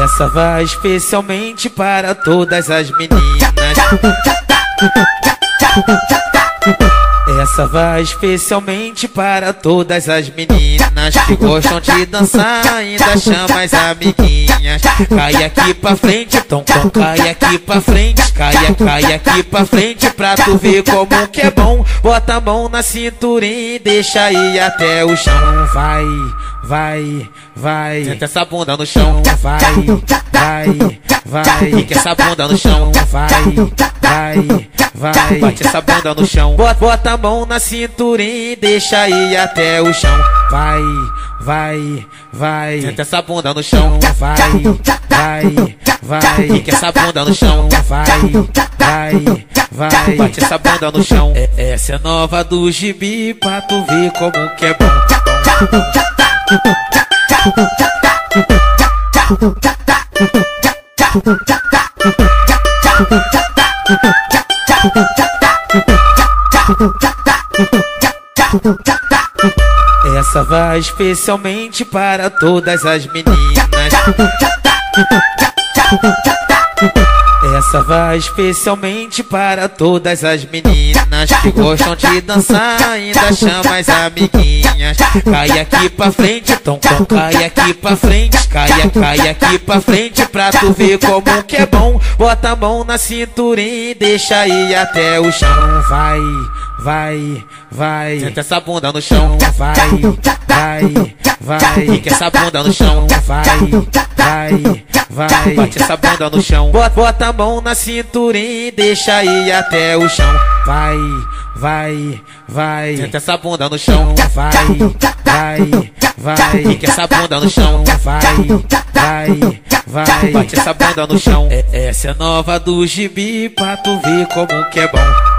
Essa vai especialmente para todas as meninas. Essa vai especialmente para todas as meninas que gostam de dançar, ainda chama as amiguinhas. Cai aqui pra frente, tom, cai aqui pra frente, cai aqui pra frente pra tu ver como que é bom. Bota a mão na cinturinha e deixa ir até o chão. Vai, senta essa bunda no chão. Vai, fica essa bunda no chão. Vai, bate essa bunda no chão. Bota a mão na cinturinha e deixa ir até o chão. Vai, senta essa bunda no chão. Vai, fica essa bunda no chão. Vai, bate essa bunda no chão. Essa é nova do gibi pra tu ver como que é bom. Essa vai especialmente para todas as meninas. Essa vai especialmente para todas as meninas que gostam de dançar, ainda chama as amiguinhas. Cai aqui pra frente, tom, cai aqui pra frente, cai aqui pra frente pra tu ver como que é bom. Bota a mão na cinturinha e deixa ir até o chão. Vai, senta essa bunda no chão. Vai, fica essa bunda no chão. Vai, bate essa bunda no chão. Bota a mão na cinturinha e deixa ir até o chão. Vai, senta essa bunda no chão. Vai, fica essa bunda no chão. Vai, bate essa bunda no chão. Essa é nova do gibi pra tu ver como que é bom.